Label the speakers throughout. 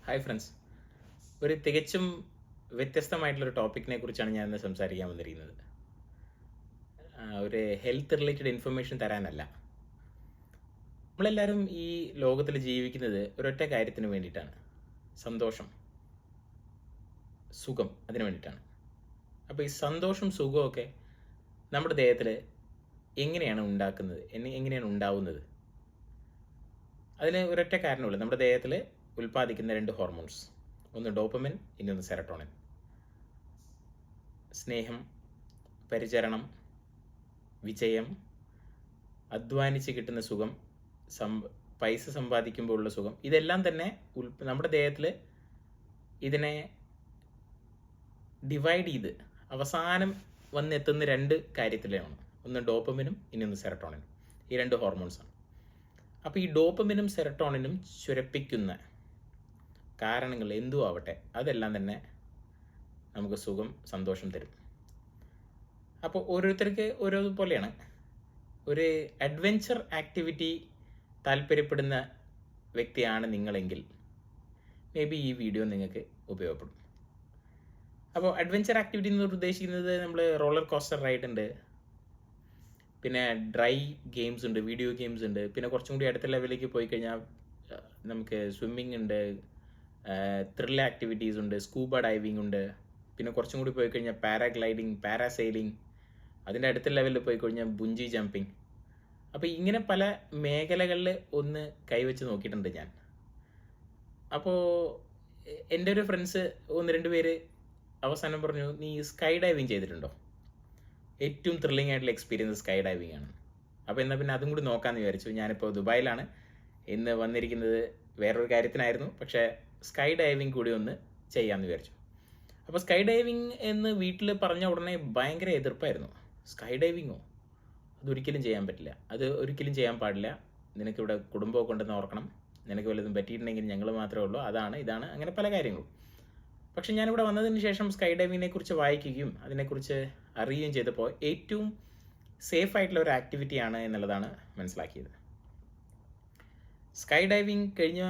Speaker 1: Hi friends, ഒരു തികച്ചും വ്യത്യസ്തമായിട്ടുള്ളൊരു ടോപ്പിക്കിനെ കുറിച്ചാണ് ഞാൻ ഇന്ന് സംസാരിക്കാൻ വന്നിരിക്കുന്നത്. ഒരു ഹെൽത്ത് റിലേറ്റഡ് ഇൻഫർമേഷൻ തരാനല്ല. നമ്മളെല്ലാവരും ഈ ലോകത്തിൽ ജീവിക്കുന്നത് ഒരൊറ്റ കാര്യത്തിന് വേണ്ടിയിട്ടാണ്. സന്തോഷം, സുഖം, അതിന് വേണ്ടിയിട്ടാണ്. അപ്പോൾ ഈ സന്തോഷം, സുഖമൊക്കെ നമ്മുടെ ദേഹത്തിൽ എങ്ങനെയാണ് ഉണ്ടാക്കുന്നത്, എങ്ങനെയാണ് ഉണ്ടാവുന്നത്? അതിന് ഒരൊറ്റ കാരണമുള്ളൂ. നമ്മുടെ ദേഹത്തിൽ ഉൽപ്പാദിക്കുന്ന 2 ഹോർമോൺസ്, ഒന്ന് ഡോപ്പമിൻ, ഇന്നൊന്ന് സെറട്ടോണിൻ. സ്നേഹം, പരിചരണം, വിജയം, അധ്വാനിച്ച് കിട്ടുന്ന സുഖം, പൈസ സമ്പാദിക്കുമ്പോഴുള്ള സുഖം, ഇതെല്ലാം തന്നെ നമ്മുടെ ദേഹത്തിൽ ഇതിനെ ഡിവൈഡ് ചെയ്ത് അവസാനം വന്നെത്തുന്ന 2 കാര്യത്തിലാണ്. ഒന്ന് ഡോപ്പമിനും ഇന്നൊന്ന് സെറട്ടോണിനും. ഈ 2 ഹോർമോൺസാണ്. അപ്പോൾ ഈ ഡോപ്പമിനും സെറട്ടോണിനും ചുരപ്പിക്കുന്ന കാരണങ്ങൾ എന്തും ആവട്ടെ, അതെല്ലാം തന്നെ നമുക്ക് സുഖം, സന്തോഷം തരും. അപ്പോൾ ഓരോരുത്തർക്ക് ഓരോ പോലെയാണ്. ഒരു അഡ്വെഞ്ചർ ആക്ടിവിറ്റി താല്പര്യപ്പെടുന്ന വ്യക്തിയാണ് നിങ്ങളെങ്കിൽ മേ ബി ഈ വീഡിയോ നിങ്ങൾക്ക് ഉപയോഗപ്പെടും. അപ്പോൾ അഡ്വെഞ്ചർ ആക്ടിവിറ്റി എന്ന് ഉദ്ദേശിക്കുന്നത് നമ്മൾ റോളർ കോസ്റ്റർ റൈഡ് ഉണ്ട്, പിന്നെ ഡ്രൈ ഗെയിംസ് ഉണ്ട്, വീഡിയോ ഗെയിംസ് ഉണ്ട്, പിന്നെ കുറച്ചും കൂടി അടുത്ത ലെവലിലേക്ക് പോയി കഴിഞ്ഞാൽ നമുക്ക് സ്വിമ്മിങ് ഉണ്ട്, ത്രിൽ ആക്ടിവിറ്റീസ് ഉണ്ട്, സ്കൂബ ഡൈവിംഗ് ഉണ്ട്, പിന്നെ കുറച്ചും കൂടി പോയി കഴിഞ്ഞാൽ പാരാഗ്ലൈഡിങ്, പാരാസെയിലിംഗ്, അതിൻ്റെ അടുത്ത ലെവലിൽ പോയി കഴിഞ്ഞാൽ ബുഞ്ചി ജമ്പിങ്. അപ്പോൾ ഇങ്ങനെ പല മേഖലകളിൽ ഒന്ന് കൈവച്ച് നോക്കിയിട്ടുണ്ട് ഞാൻ. അപ്പോൾ എൻ്റെ ഒരു ഫ്രണ്ട്സ് 1-2 പേര് അവസാനം പറഞ്ഞു, നീ സ്കൈ ഡൈവിങ് ചെയ്തിട്ടുണ്ടോ? ഏറ്റവും ത്രില്ലിംഗ് ആയിട്ടുള്ള എക്സ്പീരിയൻസ് സ്കൈ ഡൈവിംഗ് ആണ്. അപ്പോൾ എന്നാൽ പിന്നെ അതും കൂടി നോക്കാമെന്ന് വിചാരിച്ചു. ഞാനിപ്പോൾ ദുബായിലാണ്. ഇന്ന് വന്നിരിക്കുന്നത് വേറൊരു കാര്യത്തിനായിരുന്നു, പക്ഷേ സ്കൈ ഡൈവിംഗ് കൂടി ഒന്ന് ചെയ്യാമെന്ന് വിചാരിച്ചു. അപ്പോൾ സ്കൈ ഡൈവിംഗ് എന്ന് വീട്ടിൽ പറഞ്ഞ ഉടനെ ഭയങ്കര എതിർപ്പായിരുന്നു. സ്കൈ ഡൈവിങ്ങോ? അതൊരിക്കലും ചെയ്യാൻ പറ്റില്ല, അത് ഒരിക്കലും ചെയ്യാൻ പാടില്ല, നിനക്കിവിടെ കുടുംബമൊക്കെ ഉണ്ടെന്ന് ഓർക്കണം, നിനക്ക് വല്ലതും പറ്റിയിട്ടുണ്ടെങ്കിൽ ഞങ്ങൾ മാത്രമേ ഉള്ളൂ, അതാണ് ഇതാണ്, അങ്ങനെ പല കാര്യങ്ങളും. പക്ഷെ ഞാനിവിടെ വന്നതിന് ശേഷം സ്കൈ ഡൈവിങ്ങിനെ കുറിച്ച് വായിക്കുകയും അതിനെക്കുറിച്ച് അറിയുകയും ചെയ്തപ്പോൾ ഏറ്റവും സേഫ് ആയിട്ടുള്ള ഒരു ആക്ടിവിറ്റിയാണ് എന്നുള്ളതാണ് മനസ്സിലാക്കിയത്. സ്കൈ ഡൈവിങ് കഴിഞ്ഞ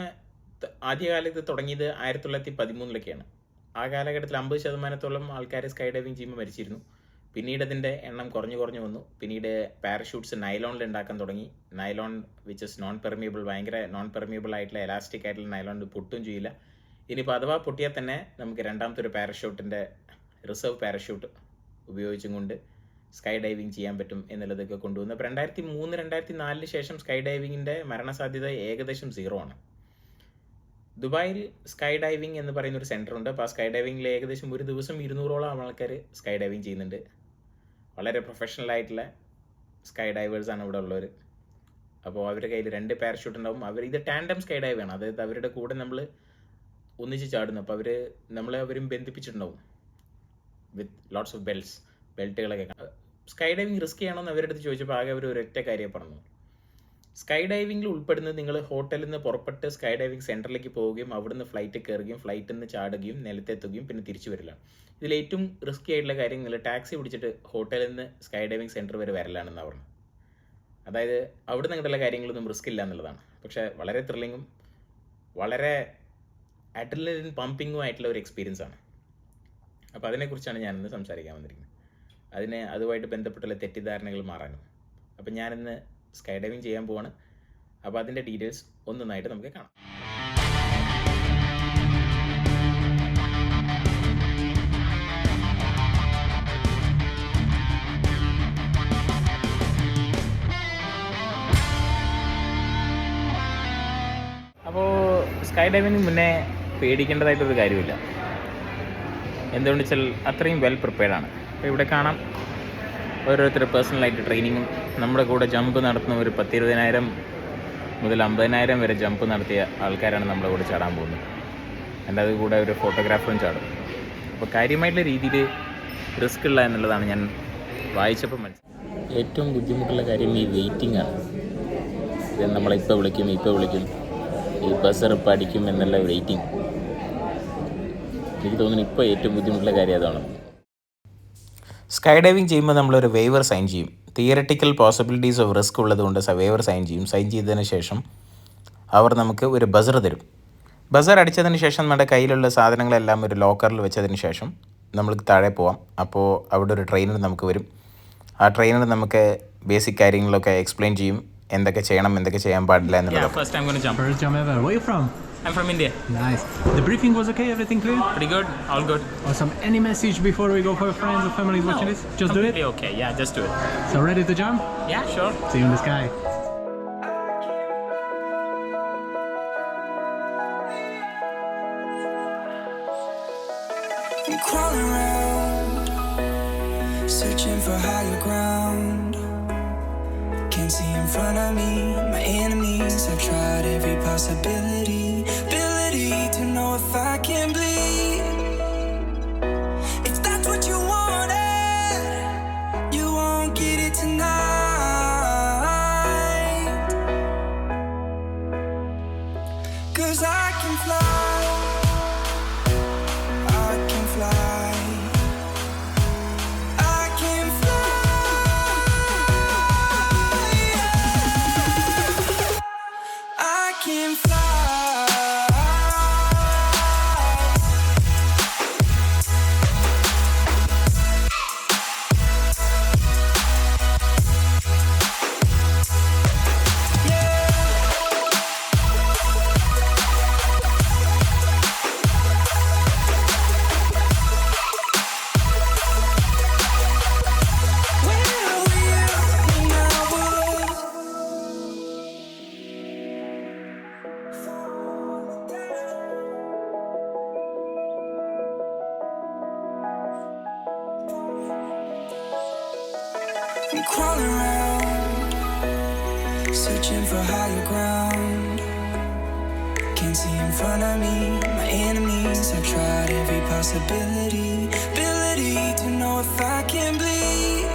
Speaker 1: ആദ്യകാലത്ത് തുടങ്ങിയത് 1913 ആ കാലഘട്ടത്തിൽ 50% ആൾക്കാർ സ്കൈ ഡൈവിങ് ചെയ്യുമ്പോൾ മരിച്ചിരുന്നു. പിന്നീട് അതിൻ്റെ എണ്ണം കുറഞ്ഞു വന്നു. പിന്നീട് പാരഷൂട്ട്സ് നൈലോണിൽ ഉണ്ടാക്കാൻ തുടങ്ങി. Nylon which is known permeable, ഭയങ്കര നോൺ പെർമിയബിൾ ആയിട്ടുള്ള എലാസ്റ്റിക് ആയിട്ടുള്ള നൈലോൺ പൊട്ടും ചെയ്യില്ല. ഇനിയിപ്പോൾ അഥവാ പൊട്ടിയാൽ തന്നെ നമുക്ക് രണ്ടാമത്തെ ഒരു പാരഷൂട്ടിൻ്റെ റിസർവ് പാരഷൂട്ട് ഉപയോഗിച്ചും കൊണ്ട് സ്കൈ ഡൈവിങ് ചെയ്യാൻ പറ്റും എന്നുള്ളതൊക്കെ കൊണ്ടുവന്നു. അപ്പോൾ 2003-2004 ശേഷം സ്കൈ ഡൈവിങ്ങിൻ്റെ മരണസാധ്യത ഏകദേശം 0 ആണ്. ദുബായിൽ സ്കൈ ഡൈവിംഗ് എന്ന് പറയുന്ന ഒരു സെൻറ്റർ ഉണ്ട്. അപ്പോൾ ആ സ്കൈ ഡൈവിങ്ങിൽ ഏകദേശം ഒരു ദിവസം 200ഓളം ആൾക്കാർ സ്കൈ ഡൈവിങ് ചെയ്യുന്നുണ്ട്. വളരെ പ്രൊഫഷണൽ ആയിട്ടുള്ള സ്കൈ ഡൈവേഴ്സാണ് ഇവിടെ ഉള്ളവർ. അപ്പോൾ അവരുടെ കയ്യിൽ 2 പാരഷൂട്ട് ഉണ്ടാവും. ഇത് ടാൻഡം സ്കൈ ഡൈവ് ആണ്, അതായത് അവരുടെ കൂടെ നമ്മൾ ഒന്നിച്ച് ചാടുന്നു. അപ്പോൾ അവരും ബന്ധിപ്പിച്ചിട്ടുണ്ടാവും വിത്ത് ലോട്ട്സ് ഓഫ് ബെൽറ്റുകളൊക്കെ. സ്കൈ ഡൈവിങ് റിസ്ക് ചെയ്യണമെന്ന് അവരുടെ അടുത്ത് ചോദിച്ചപ്പോൾ ആകെ അവർ ഒരൊറ്റ കാര്യം പറഞ്ഞു, സ്കൈ ഡൈവിങ്ങിൽ ഉൾപ്പെടുന്നത് നിങ്ങൾ ഹോട്ടലിൽ നിന്ന് പുറപ്പെട്ട് സ്കൈ ഡൈവിംഗ് സെൻറ്ററിലേക്ക് പോവുകയും അവിടുന്ന് ഫ്ലൈറ്റ് കയറുകയും ഫ്ലൈറ്റിൽ നിന്ന് ചാടുകയും നിലത്തെത്തുകയും പിന്നെ തിരിച്ചു വരില്ല. ഇതിൽ ഏറ്റവും റിസ്കി ആയിട്ടുള്ള കാര്യം നിങ്ങൾ ടാക്സി പിടിച്ചിട്ട് ഹോട്ടലിൽ നിന്ന് സ്കൈ ഡൈവിംഗ് സെൻറ്റർ വരെ വരലാണെന്ന് പറഞ്ഞു. അതായത് അവിടെ നിങ്ങളുടെ കാര്യങ്ങളൊന്നും റിസ്ക് ഇല്ല എന്നുള്ളതാണ്. പക്ഷേ വളരെ ത്രില്ലിങ്ങും വളരെ അഡ്രിനലിൻ പമ്പിങ്ങും ആയിട്ടുള്ള ഒരു എക്സ്പീരിയൻസ് ആണ്. അപ്പോൾ അതിനെക്കുറിച്ചാണ് ഞാനിന്ന് സംസാരിക്കാൻ വന്നിരിക്കുന്നത്. അതുമായിട്ട് ബന്ധപ്പെട്ടുള്ള തെറ്റിദ്ധാരണകൾ മാറാനും. അപ്പോൾ ഞാനിന്ന് സ്കൈ ഡൈവിങ് ചെയ്യാൻ പോവാണ്. അപ്പോൾ അതിൻ്റെ ഡീറ്റെയിൽസ് ഒന്നൊന്നായിട്ട് നമുക്ക് കാണാം. അപ്പോൾ സ്കൈ ഡൈവിങ്ങിന് മുന്നേ പേടിക്കേണ്ടതായിട്ടൊരു കാര്യമില്ല. എന്തുകൊണ്ട് വെച്ചാൽ അത്രയും വെൽ പ്രിപ്പയർഡ് ആണ്. അപ്പോൾ ഇവിടെ കാണാം ഓരോരുത്തർ പേഴ്സണലായിട്ട് ട്രെയിനിങ്ങും നമ്മുടെ കൂടെ ജമ്പ് നടത്തുന്ന ഒരു 10,000-20,000 മുതൽ 50,000 വരെ ജമ്പ് നടത്തിയ ആൾക്കാരാണ് നമ്മുടെ കൂടെ ചാടാൻ പോകുന്നത്. എൻ്റെ അത് കൂടെ ഒരു ഫോട്ടോഗ്രാഫറും ചാടും. അപ്പോൾ കാര്യമായിട്ടുള്ള രീതിയിൽ റിസ്ക് ഉള്ള എന്നുള്ളതാണ് ഞാൻ വായിച്ചപ്പോൾ മനസ്സിലായത്. ഏറ്റവും ബുദ്ധിമുട്ടുള്ള കാര്യം ഈ വെയിറ്റിംഗ് ആണ്. ഇത് നമ്മളിപ്പോൾ വിളിക്കും ഈ ബസർ ഇപ്പോൾ അടിക്കും എന്നുള്ള വെയിറ്റിംഗ്. എനിക്ക് തോന്നുന്നു ഇപ്പോൾ ഏറ്റവും ബുദ്ധിമുട്ടുള്ള കാര്യം അതാണ്. സ്കൈ ഡൈവിംഗ് ചെയ്യുമ്പോൾ നമ്മളൊരു വേവർ സൈൻ ചെയ്യും. തിയററ്റിക്കൽ പോസിബിലിറ്റീസ് ഓഫ് റിസ്ക് ഉള്ളതുകൊണ്ട് വേവർ സൈൻ ചെയ്യും. സൈൻ ചെയ്തതിന് ശേഷം അവർ നമുക്ക് ഒരു ബസർ തരും. ബസർ അടിച്ചതിന് ശേഷം നമ്മുടെ കയ്യിലുള്ള സാധനങ്ങളെല്ലാം ഒരു ലോക്കറിൽ വെച്ചതിന് ശേഷം നമ്മൾക്ക് താഴെ പോവാം. അപ്പോൾ അവിടെ ഒരു ട്രെയിനർ നമുക്ക് വരും. ആ ട്രെയിനർ നമുക്ക് ബേസിക് കാര്യങ്ങളൊക്കെ എക്സ്പ്ലെയിൻ ചെയ്യും, എന്തൊക്കെ ചെയ്യണം എന്തൊക്കെ ചെയ്യാൻ പാടില്ല എന്നുള്ളത്.
Speaker 2: First I'm going to jump.
Speaker 3: First jump ever. Where are you from?
Speaker 2: I'm from India.
Speaker 3: Nice. The briefing was okay? Everything clear?
Speaker 2: Pretty good. All good.
Speaker 3: Awesome. Any message before we go for friends or families watching this? Just do it?
Speaker 2: Completely okay. Yeah, just do it.
Speaker 3: So ready to jump?
Speaker 2: Yeah, sure.
Speaker 3: See you in the sky.
Speaker 4: I'm crawling around, searching for higher ground. Can't see in front of me, my enemies. I've tried every possibility, ability to know if I can bleed. If that's what you wanted, you won't get it tonight. 'Cause I can fly. I'm crawling around, searching for higher ground. Can't see in front of me, my enemies. I've tried every possibility, ability to know if I can bleed.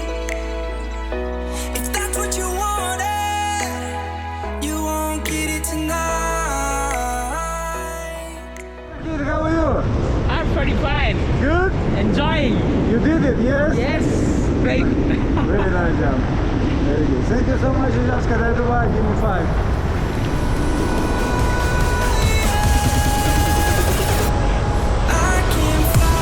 Speaker 4: If that's what you wanted, you won't get it tonight.
Speaker 5: Kid, how are you?
Speaker 2: I'm pretty fine.
Speaker 5: Good?
Speaker 2: Enjoying.
Speaker 5: You did it, yes?
Speaker 2: Yes. Great.
Speaker 5: Very nice job. Very good. Thank you so much, Jaska. Dubai. Give me 5.
Speaker 4: I can fly.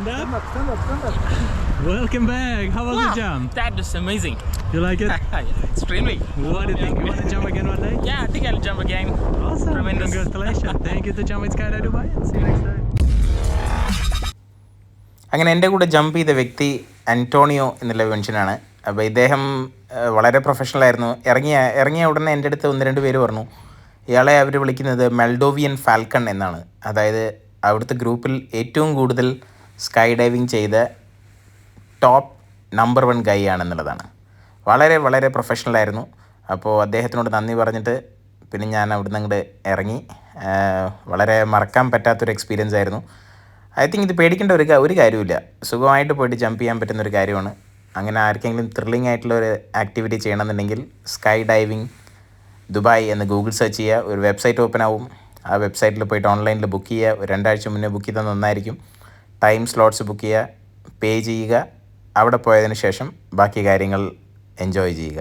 Speaker 5: Stand up, stand up, stand up.
Speaker 3: Welcome back. How was the jump?
Speaker 2: That is amazing.
Speaker 3: You like it?
Speaker 2: Extremely.
Speaker 3: What do you think? You want to jump again one day?
Speaker 2: Yeah, I think I'll jump again.
Speaker 3: Awesome.
Speaker 2: Tremendous.
Speaker 3: Congratulations. Thank you to jump with Skydive Dubai. See you next time.
Speaker 1: അങ്ങനെ എൻ്റെ കൂടെ jump ചെയ്ത വ്യക്തി Antonio എന്നുള്ള മനുഷ്യനാണ്. അപ്പോൾ ഇദ്ദേഹം വളരെ പ്രൊഫഷണലായിരുന്നു. ഇറങ്ങിയ ഉടനെ എൻ്റെ അടുത്ത് 1-2 പേര് പറഞ്ഞു, ഇയാളെ അവർ വിളിക്കുന്നത് മെൽഡോവിയൻ ഫാൽക്കൺ എന്നാണ്. അതായത് അവിടുത്തെ ഗ്രൂപ്പിൽ ഏറ്റവും കൂടുതൽ സ്കൈ ഡൈവിങ് ചെയ്ത ടോപ്പ് നമ്പർ 1 ഗൈ ആണെന്നുള്ളതാണ്. വളരെ വളരെ പ്രൊഫഷണലായിരുന്നു. അപ്പോൾ അദ്ദേഹത്തിനോട് നന്ദി പറഞ്ഞിട്ട് പിന്നെ ഞാൻ അവിടുന്ന് അങ്ങോട്ട് ഇറങ്ങി. വളരെ മറക്കാൻ പറ്റാത്തൊരു എക്സ്പീരിയൻസ് ആയിരുന്നു. ഐ തിങ്ക് ഇത് പേടിക്കേണ്ട ഒരു കാര്യമില്ല. സുഖമായിട്ട് പോയിട്ട് ജമ്പ് ചെയ്യാൻ പറ്റുന്നൊരു കാര്യമാണ്. അങ്ങനെ ആർക്കെങ്കിലും ത്രില്ലിംഗ് ആയിട്ടുള്ള ഒരു ആക്ടിവിറ്റി ചെയ്യണമെന്നുണ്ടെങ്കിൽ സ്കൈ ഡൈവിങ് ദുബായ് എന്ന് ഗൂഗിൾ സെർച്ച് ചെയ്യുക. ഒരു വെബ്സൈറ്റ് ഓപ്പൺ ആവും. ആ വെബ്സൈറ്റിൽ പോയിട്ട് ഓൺലൈനിൽ ബുക്ക് ചെയ്യുക. ഒരു 2 ആഴ്ച മുന്നേ ബുക്ക് ചെയ്താൽ നന്നായിരിക്കും. ടൈം സ്ലോട്ട്സ് ബുക്ക് ചെയ്യുക, പേ ചെയ്യുക. അവിടെ പോയതിന് ശേഷം ബാക്കി കാര്യങ്ങൾ എൻജോയ് ചെയ്യുക.